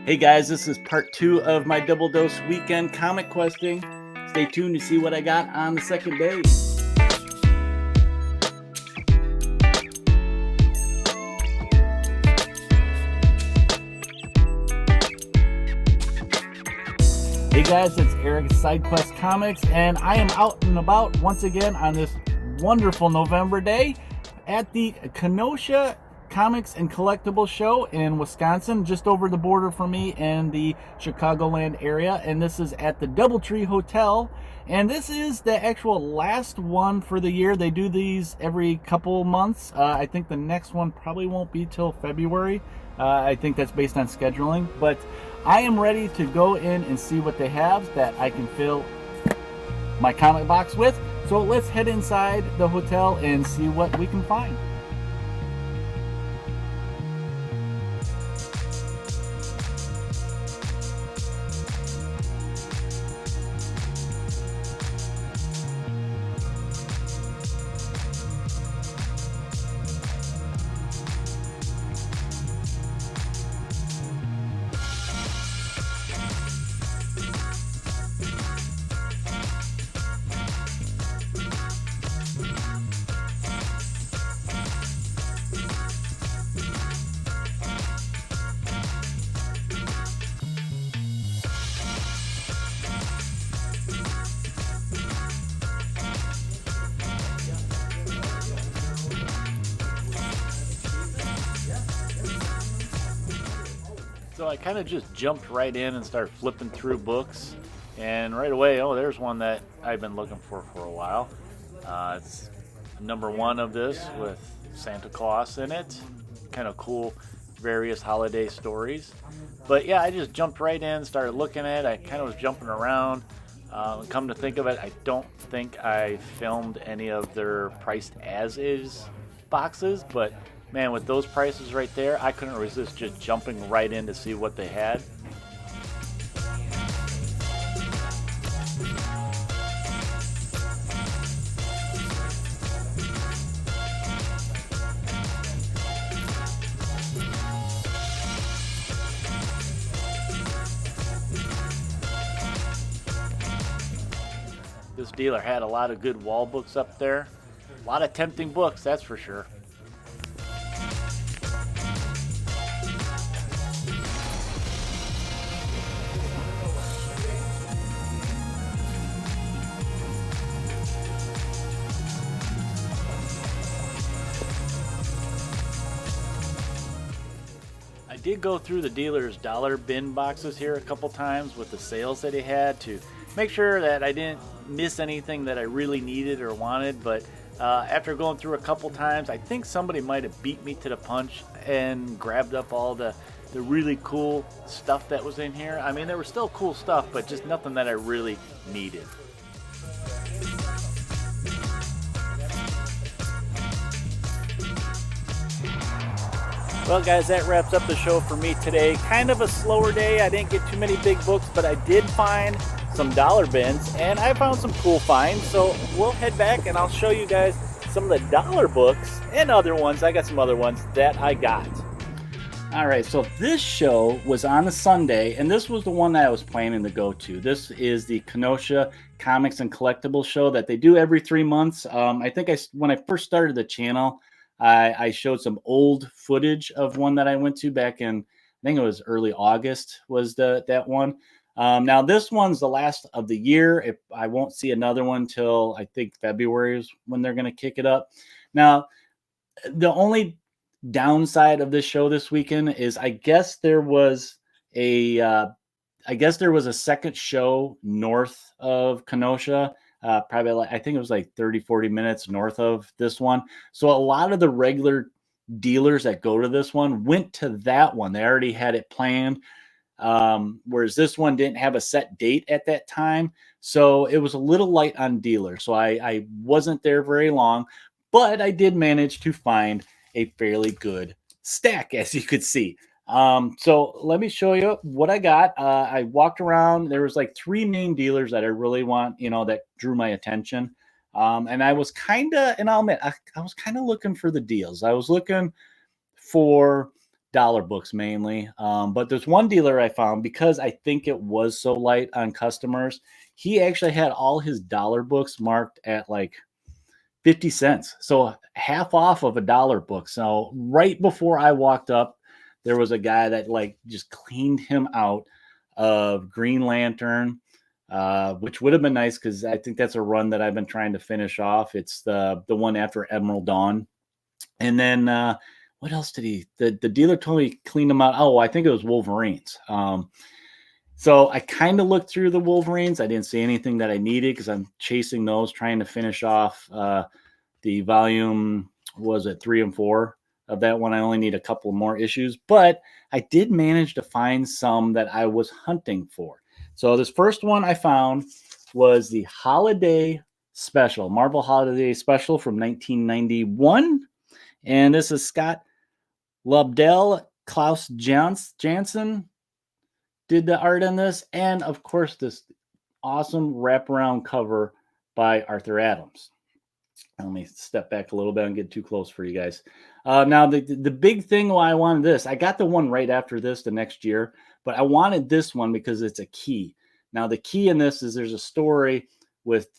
Hey guys, this is part 2 of my double dose weekend comic questing. Stay tuned to see what I got on the second day. Hey guys, it's Eric at SideQuest Comics, and I am out and about once again on this wonderful November day at the Kenosha Comics and Collectibles show in Wisconsin, just over the border from me in the Chicagoland area. And this is at the Doubletree Hotel, and this is the actual last one for the year. They do these every couple months. I think the next one probably won't be till February. I think that's based on scheduling, but I am ready to go in and see what they have that I can fill my comic box with. So let's head inside the hotel and see what we can find. So I kind of just jumped right in and started flipping through books, and right away, oh, there's one that I've been looking for a while. It's number 1 of this with Santa Claus in it. Kind of cool, various holiday stories. But yeah, I just jumped right in, started looking at it. I kind of was jumping around. Come to think of it, I don't think I filmed any of their priced as is boxes, but man, with those prices right there, I couldn't resist just jumping right in to see what they had. This dealer had a lot of good wall books up there. A lot of tempting books, that's for sure. I did go through the dealer's dollar bin boxes here a couple times with the sales that he had to make sure that I didn't miss anything that I really needed or wanted, but after going through a couple times, I think somebody might have beat me to the punch and grabbed up all the really cool stuff that was in here. I mean, there was still cool stuff, but just nothing that I really needed. Well, guys, that wraps up the show for me today. Kind of a slower day. I didn't get too many big books, but I did find some dollar bins, and I found some cool finds. So we'll head back, and I'll show you guys some of the dollar books and other ones. I got some other ones that I got. All right, so this show was on a Sunday, and this was the one that I was planning to go to. This is the Kenosha Comics and Collectibles show that they do every 3 months. I think when I first started the channel, I showed some old footage of one that I went to back in, I think it was early August was that one. Now this one's the last of the year. I won't see another one till I think February is when they're going to kick it up. Now, the only downside of this show this weekend is I guess there was a second show north of Kenosha. Probably I think it was like 30-40 minutes north of this one. So a lot of the regular dealers that go to this one went to that one. They already had it planned. Whereas this one didn't have a set date at that time. So it was a little light on dealers. So I wasn't there very long, but I did manage to find a fairly good stack, as you could see. So let me show you what I got. I walked around. There was like 3 main dealers that I really want, that drew my attention. And I was kind of, and I'll admit, I was kind of looking for the deals. I was looking for dollar books mainly. But there's one dealer I found, because I think it was so light on customers, he actually had all his dollar books marked at like 50 cents. So half off of a dollar book. So right before I walked up, there was a guy that like just cleaned him out of Green Lantern, which would have been nice because I think that's a run that I've been trying to finish off. It's the one after Emerald Dawn. And then what else did the dealer told me clean them out? Oh, I think it was Wolverines. So I kind of looked through the Wolverines. I didn't see anything that I needed because I'm chasing those, trying to finish off the volume, was it 3 and 4 of that one. I only need a couple more issues, but I did manage to find some that I was hunting for. So this first one I found was the Holiday Special, Marvel Holiday Special from 1991. And this is Scott Lobdell, Klaus Janson did the art on this. And of course, this awesome wraparound cover by Arthur Adams. Let me step back a little bit and get too close for you guys. Now, the big thing why I wanted this, I got the one right after this the next year, but I wanted this one because it's a key. Now, the key in this is there's a story with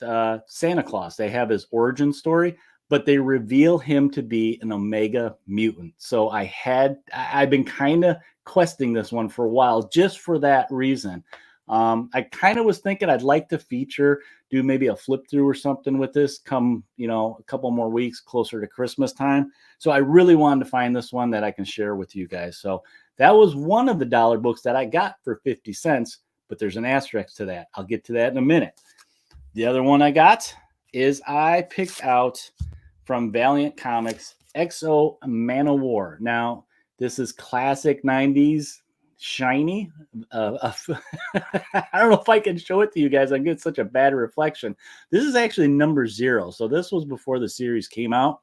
Santa Claus. They have his origin story, but they reveal him to be an Omega mutant. So I've been kind of questing this one for a while just for that reason. I kind of was thinking I'd like to do maybe a flip through or something with this come, a couple more weeks closer to Christmas time. So I really wanted to find this one that I can share with you guys. So that was one of the dollar books that I got for 50 cents, but there's an asterisk to that. I'll get to that in a minute. The other one I got is I picked out from Valiant Comics, XO Man of War. Now, this is classic 90s shiny. I don't know if I can show it to you guys. I get such a bad reflection. This is actually number 0. So this was before the series came out.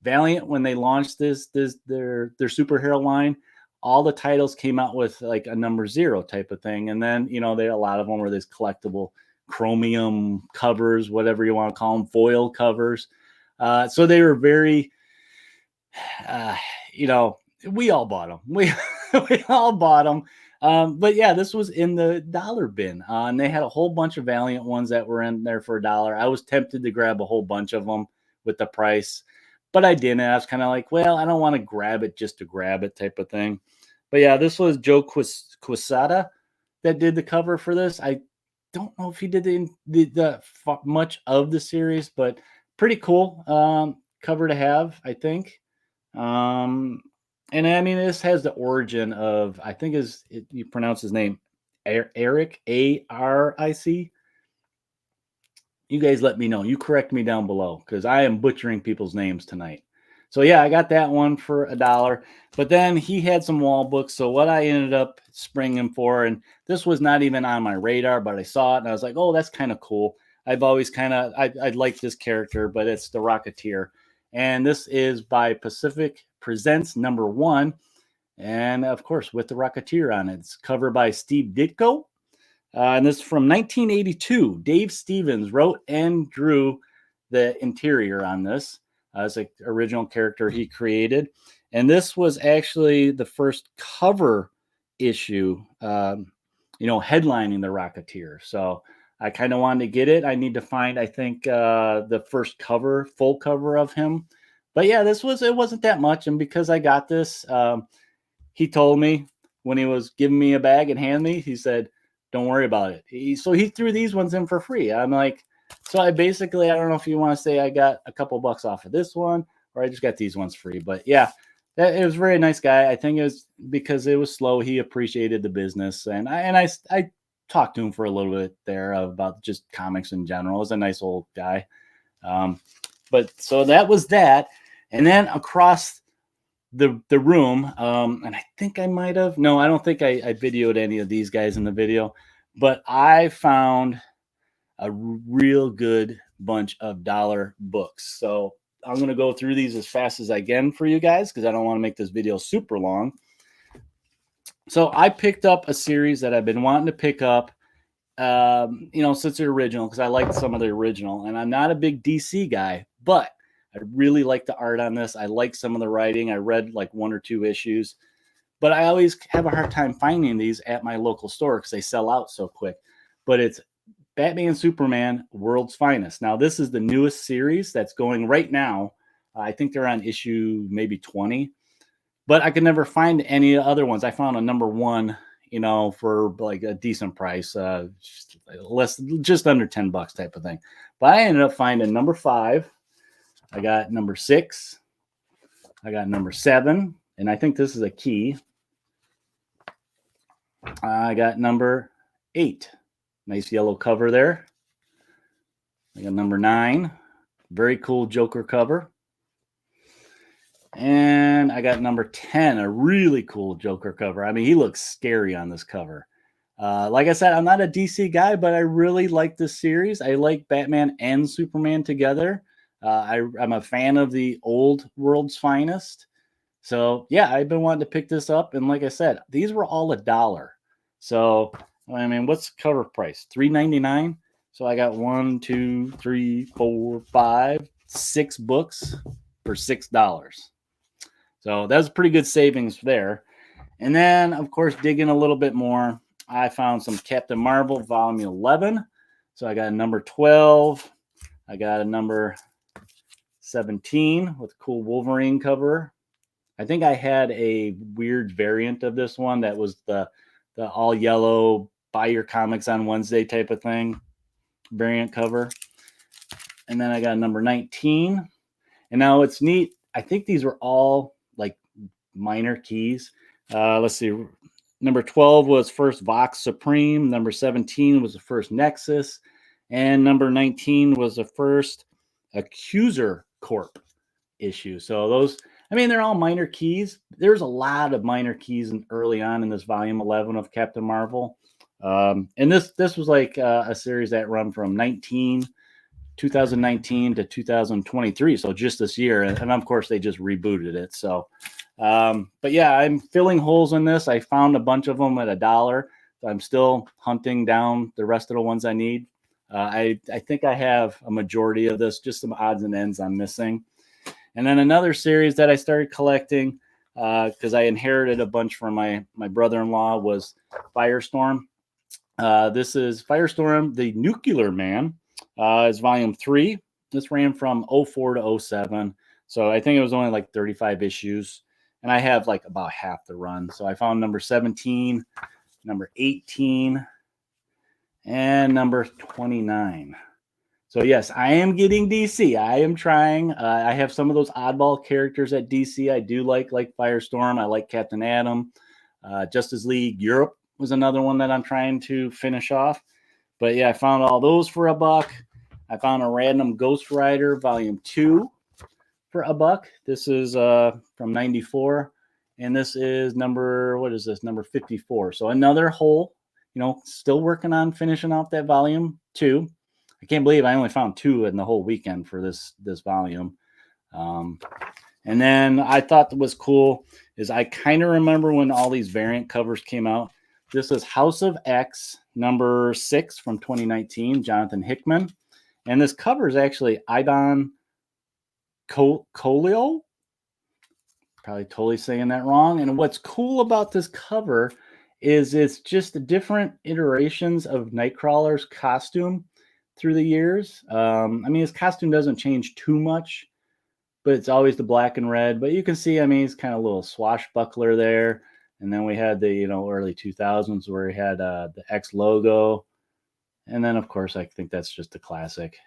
Valiant, when they launched their superhero line, all the titles came out with like a number 0 type of thing. And then, a lot of them were these collectible chromium covers, whatever you want to call them, foil covers. So they were very, we all bought them. We all bought them. But yeah, this was in the dollar bin. And they had a whole bunch of Valiant ones that were in there for $1. I was tempted to grab a whole bunch of them with the price, but I didn't. I was kind of like, well, I don't want to grab it just to grab it type of thing. But yeah, this was Joe Quesada that did the cover for this. I don't know if he did the much of the series, but pretty cool cover to have, I think. And I mean, this has the origin of, I think you pronounce his name, Eric, A-R-I-C. You guys let me know. You correct me down below because I am butchering people's names tonight. So yeah, I got that one for $1. But then he had some wall books. So what I ended up springing him for, and this was not even on my radar, but I saw it and I was like, oh, that's kind of cool. I've always I'd like this character, but it's the Rocketeer. And this is by Pacific Presents number 1. And of course, with the Rocketeer on it. It's covered by Steve Ditko. And this is from 1982. Dave Stevens wrote and drew the interior on this as an original character he created. And this was actually the first cover issue, headlining the Rocketeer. So I kind of wanted to get it. I need to find, I think, the first full cover of him. But yeah, it wasn't that much. And because I got this, he told me when he was giving me a bag and handed me, he said, don't worry about it. So he threw these ones in for free. I'm like, so I don't know if you want to say I got a couple bucks off of this one or I just got these ones free. But yeah, it was a very nice guy. I think it was because it was slow. He appreciated the business. And I talked to him for a little bit there about just comics in general. He's a nice old guy. But so that was that. And then across the room, and I think I might have, no, I don't think I videoed any of these guys in the video, but I found a real good bunch of dollar books. So I'm going to go through these as fast as I can for you guys because I don't want to make this video super long. So I picked up a series that I've been wanting to pick up, since the original, because I liked some of the original, and I'm not a big DC guy, but I really like the art on this. I like some of the writing. I read like 1 or 2 issues. but I always have a hard time finding these at my local store because they sell out so quick. But it's Batman Superman World's Finest. Now, this is the newest series that's going right now. I think they're on issue maybe 20, but I could never find any other ones. I found a number 1, for like a decent price, just under $10 type of thing. But I ended up finding number 5. I got number 6. I got number 7, and I think this is a key. I got number 8. Nice yellow cover there. I got number 9. Very cool Joker cover. And I got number 10, a really cool Joker cover. I mean, he looks scary on this cover. Like I said, I'm not a DC guy, but I really like this series. I like Batman and Superman together. I'm a fan of the old World's Finest. So, yeah, I've been wanting to pick this up. And like I said, these were all $1. So, I mean, what's the cover price? $3.99. So I got 1, 2, 3, 4, 5, 6 books for $6. So that was pretty good savings there. And then, of course, digging a little bit more, I found some Captain Marvel Volume 11. So I got a number 12. I got a number 17 with a cool Wolverine cover. I think I had a weird variant of this one that was the all yellow, buy your comics on Wednesday type of thing variant cover. And then I got number 19. And now it's neat. I think these were all like minor keys. Let's see. Number 12 was first Vox Supreme. Number 17 was the first Nexus. And number 19 was the first Accuser Corp issue. So those, I mean, they're all minor keys. There's a lot of minor keys early on in this volume 11 of Captain Marvel. And this was like a series that run from 2019 to 2023. So just this year. And of course, they just rebooted it. So, but yeah, I'm filling holes in this. I found a bunch of them at $1. So I'm still hunting down the rest of the ones I need. I think I have a majority of this, just some odds and ends I'm missing. And then another series that I started collecting because I inherited a bunch from my brother-in-law was Firestorm. This is Firestorm, the Nuclear Man. Is volume 3. This ran from 04 to 07. So I think it was only like 35 issues. And I have like about half the run. So I found number 17, number 18, and number 29. So yes, I am getting DC. I am trying. I have some of those oddball characters at DC. I do like Firestorm. I like Captain Atom. Justice League Europe was another one that I'm trying to finish off. But yeah, I found all those for $1. I found a random Ghost Rider Volume 2 for $1. This is from 94. And this is number 54. So another hole, still working on finishing off that Volume 2. I can't believe I only found 2 in the whole weekend for this volume. And then I thought that was cool is I kind of remember when all these variant covers came out. This is House of X number 6 from 2019, Jonathan Hickman. And this cover is actually Ivan Colio. Probably totally saying that wrong. And what's cool about this cover is it's just the different iterations of Nightcrawler's costume through the years. I mean, his costume doesn't change too much, but it's always the black and red. But you can see, I mean, he's kind of a little swashbuckler there. And then we had the, early 2000s where he had the X logo. And then, of course, I think that's just a classic.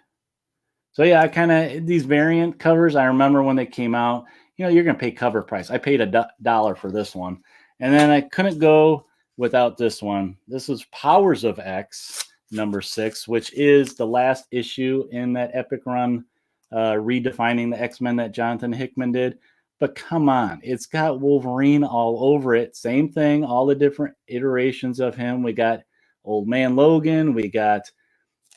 So, yeah, I kind of, these variant covers, I remember when they came out, you're going to pay cover price. I paid $1 for this one. And then I couldn't go without this one. This is Powers of X, number 6, which is the last issue in that epic run, redefining the X-Men that Jonathan Hickman did. But come on, it's got Wolverine all over it. Same thing, all the different iterations of him. We got Old Man Logan. We got,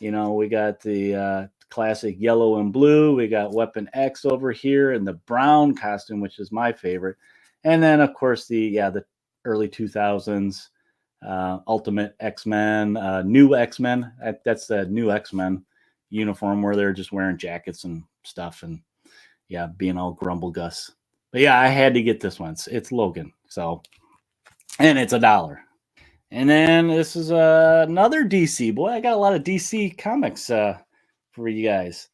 the classic yellow and blue. We got Weapon X over here in the brown costume, which is my favorite. And then, of course, the early 2000s Ultimate X-Men, New X-Men. That's the New X-Men uniform where they're just wearing jackets and stuff and, being all grumble Gus. But yeah, I had to get this one. It's Logan. So, and it's $1. And then this is another DC. Boy, I got a lot of DC comics for you guys.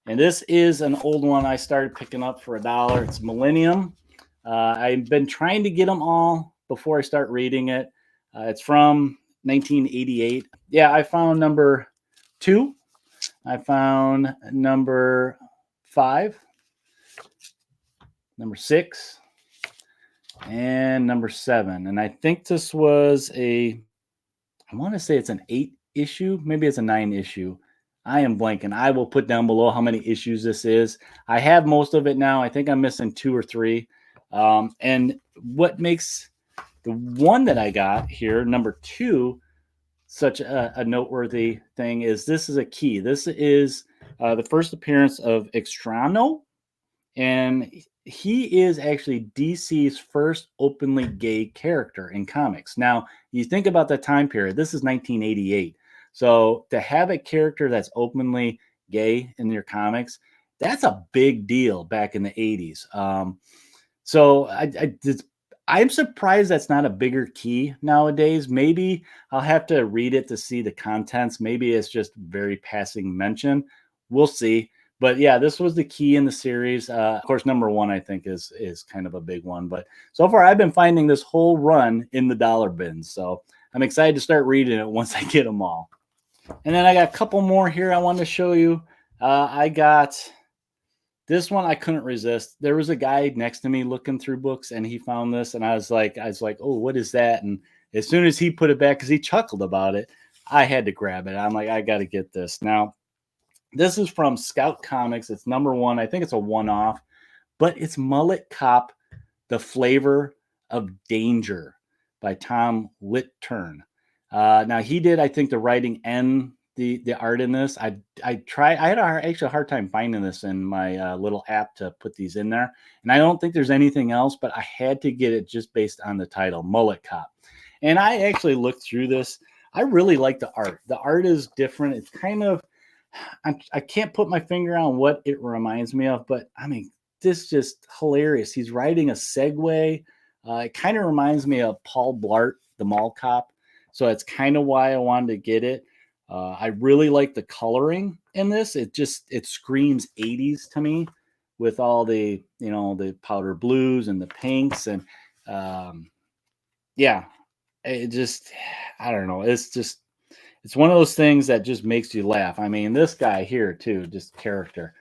And this is an old one I started picking up for $1. It's Millennium. I've been trying to get them all before I start reading it. It's from 1988. Yeah, I found number 2. I found number 5, number 6, and number 7. And I think this was I want to say it's an 8 issue. Maybe it's a 9 issue. I am blanking. I will put down below how many issues this is. I have most of it now. I think I'm missing 2 or 3. And what makes the one that I got here, number 2, such a noteworthy thing is this is a key. This is the first appearance of Extrano, and he is actually DC's first openly gay character in comics. Now, you think about that time period, this is 1988. So to have a character that's openly gay in your comics, that's a big deal back in the 80s. So I'm surprised that's not a bigger key nowadays. Maybe I'll have to read it to see the contents. Maybe it's just very passing mention. We'll see. But yeah, this was the key in the series. Of course, number 1 I think is kind of a big one. But so far, I've been finding this whole run in the dollar bins. So I'm excited to start reading it once I get them all. And then I got a couple more here I wanted to show you. I got this one. I couldn't resist. There was a guy next to me looking through books, and he found this, and I was like, oh, what is that? And as soon as he put it back, because he chuckled about it, I had to grab it. I'm like, I got to get this now. This is from Scout Comics. It's number 1. I think it's a one-off, but it's Mullet Cop, The Flavor of Danger by Tom Litturn. Now, he did, I think, the writing and the art in this. I had actually a hard time finding this in my little app to put these in there. And I don't think there's anything else, but I had to get it just based on the title, Mullet Cop. And I actually looked through this. I really like the art. The art is different. It's kind of, I can't put my finger on what it reminds me of, but I mean, this is just hilarious. He's riding a Segway. It kind of reminds me of Paul Blart, the Mall Cop. So it's kind of why I wanted to get it. I really like the coloring in this. It screams 80s to me with all the, the powder blues and the pinks. And yeah, it just, I don't know. It's one of those things that just makes you laugh. I mean, this guy here too, just character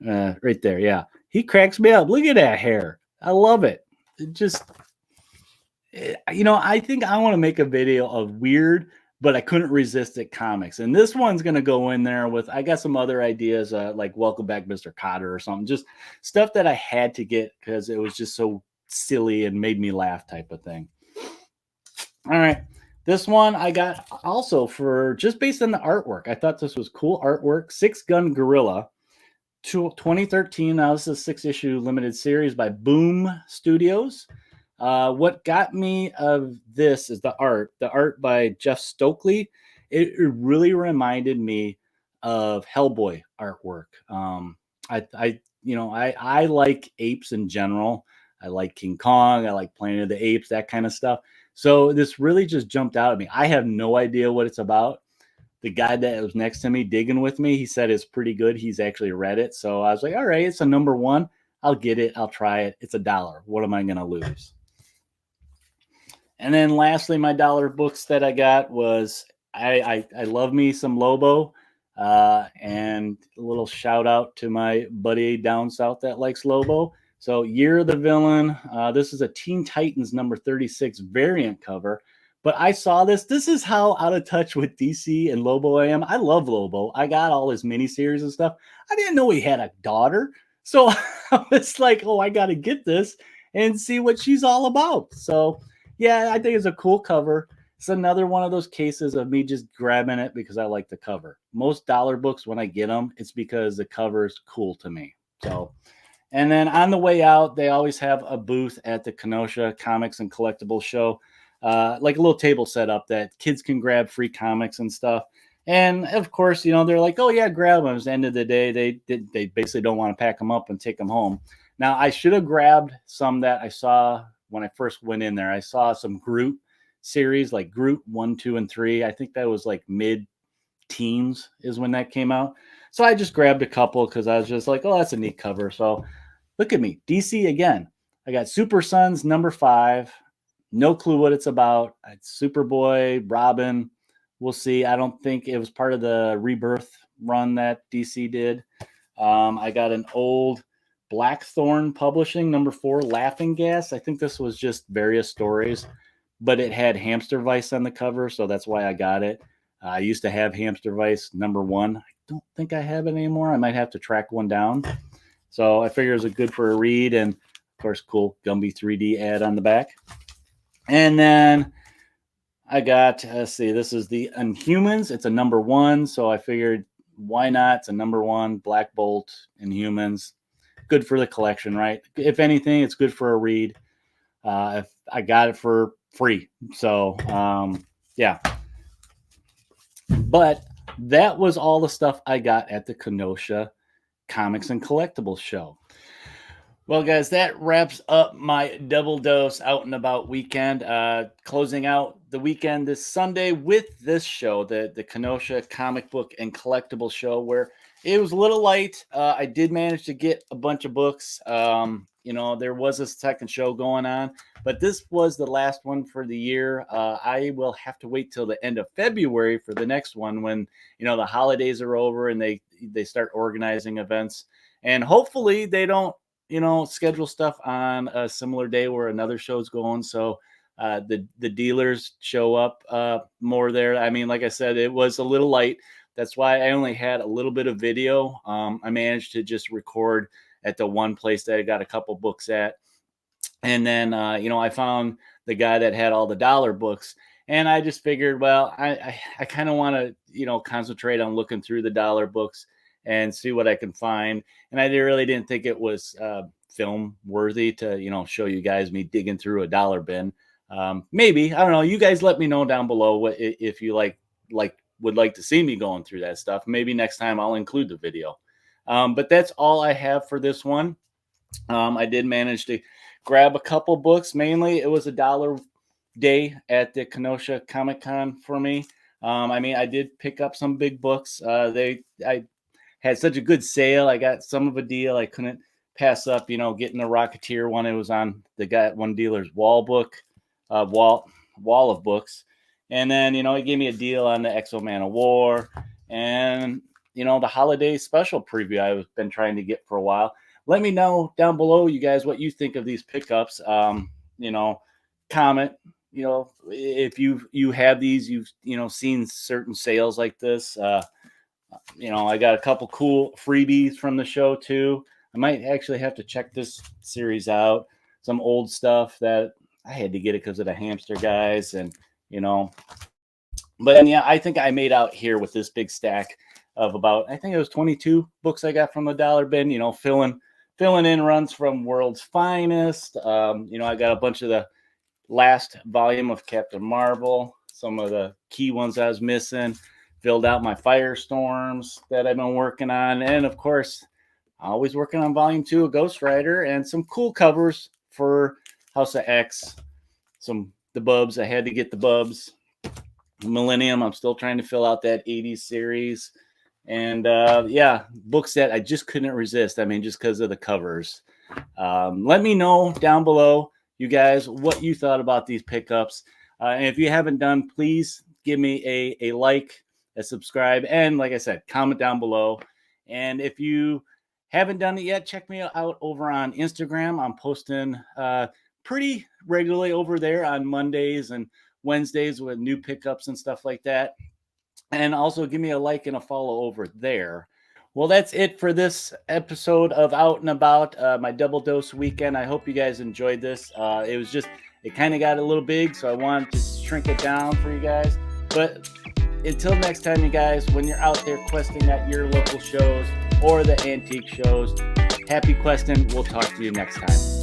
right there. Yeah. He cracks me up. Look at that hair. I love it. It just, I think I want to make a video of weird, but I couldn't resist it comics. And this one's going to go in there with, I got some other ideas like Welcome Back, Mr. Cotter or something, just stuff that I had to get because it was just so silly and made me laugh type of thing. All right. This one I got also for just based on the artwork. I thought this was cool artwork. 6 Gun Gorilla, 2013. Now this is a 6-issue limited series by Boom Studios. What got me of this is the art. The art by Jeff Stokely. It really reminded me of Hellboy artwork. I like apes in general. I like King Kong. I like Planet of the Apes, that kind of stuff. So this really just jumped out at me. I have no idea what it's about. The guy that was next to me digging with me, he said it's pretty good. He's actually read it. So I was like, all right, it's a number 1. I'll get it. I'll try it. It's $1. What am I going to lose? And then lastly, my dollar books that I got was I love me some Lobo. And a little shout out to my buddy down south that likes Lobo. So Year of the Villain. This is a Teen Titans number 36 variant cover. But I saw this. This is how out of touch with DC and Lobo I am. I love Lobo. I got all his miniseries and stuff. I didn't know he had a daughter. So I was like, oh, I got to get this and see what she's all about. So yeah, I think it's a cool cover. It's another one of those cases of me just grabbing it because I like the cover. Most dollar books, when I get them, it's because the cover is cool to me. So, and then on the way out, they always have a booth at the Kenosha Comics and Collectibles show, like a little table set up that kids can grab free comics and stuff. And of course, they're like, oh yeah, grab them. At the end of the day, they basically don't want to pack them up and take them home. Now, I should have grabbed some that I saw when I first went in there. I saw some Groot series, like Groot 1, 2, and 3. I think that was like mid-teens is when that came out. So I just grabbed a couple because I was just like, oh, that's a neat cover. So look at me, DC again. I got Super Sons #5. No clue what it's about. It's Superboy, Robin. We'll see. I don't think it was part of the Rebirth run that DC did. I got an old Blackthorn Publishing #4 Laughing Gas. I think this was just various stories, but it had Hamster Vice on the cover, so that's why I got it. I used to have Hamster Vice #1. I don't think I have it anymore. I might have to track one down. So I figure it was good for a read, and of course, cool Gumby 3D ad on the back. And then I got, let's see, this is the Inhumans. It's a #1, so I figured why not? It's a #1, Black Bolt, Inhumans. Good for the collection, right? If anything, it's good for a read. If I got it for free. So, yeah. But that was all the stuff I got at the Kenosha Comics and Collectibles show. Well, guys, that wraps up my double dose out and about weekend. Closing out the weekend this Sunday with this show, the Kenosha Comic Book and Collectible show, where it was a little light. I did manage to get a bunch of books. There was a second show going on, but this was the last one for the year. I will have to wait till the end of February for the next one when, the holidays are over and they start organizing events. And hopefully they don't, schedule stuff on a similar day where another show's going. So the dealers show up more there. I mean, like I said, it was a little light. That's why I only had a little bit of video. I managed to just record at the one place that I got a couple books at. And then, I found the guy that had all the dollar books. And I just figured, well, I kind of want to, concentrate on looking through the dollar books and see what I can find. And I really didn't think it was film worthy to, show you guys me digging through a dollar bin. Maybe, I don't know. You guys let me know down below if you would like to see me going through that stuff. Maybe next time I'll include the video. But that's all I have for this one. I did manage to grab a couple books. Mainly, it was $1 day at the Kenosha Comic Con for me. I did pick up some big books. I had such a good sale. I got some of a deal. I couldn't pass up, getting the Rocketeer one. It was on one dealer's wall of books. And then, he gave me a deal on the X-O Man of War and, the holiday special preview I've been trying to get for a while. Let me know down below, you guys, what you think of these pickups. Comment, if you have these, you've, seen certain sales like this. I got a couple cool freebies from the show too. I might actually have to check this series out. Some old stuff that I had to get it because of the hamster guys, and but yeah, I think I made out here with this big stack of about, I think it was 22 books I got from the dollar bin. Filling in runs from World's Finest. I got a bunch of the last volume of Captain Marvel. Some of the key ones I was missing. Filled out my Firestorms that I've been working on. And of course, always working on volume 2 of Ghost Rider and some cool covers for House of X. The Bubs. I had to get the Bubs. Millennium. I'm still trying to fill out that 80s series. And books that I just couldn't resist. Just because of the covers. Let me know down below, you guys, what you thought about these pickups. And if you haven't done, please give me a like, a subscribe, and like I said, comment down below. And if you haven't done it yet, check me out over on Instagram. I'm posting pretty regularly over there on Mondays and Wednesdays with new pickups and stuff like that. And also give me a like and a follow over there. Well, that's it for this episode of Out and About, my double dose weekend. I hope you guys enjoyed this. It kind of got a little big, so I wanted to shrink it down for you guys. But until next time, you guys, when you're out there questing at your local shows or the antique shows, happy questing. We'll talk to you next time.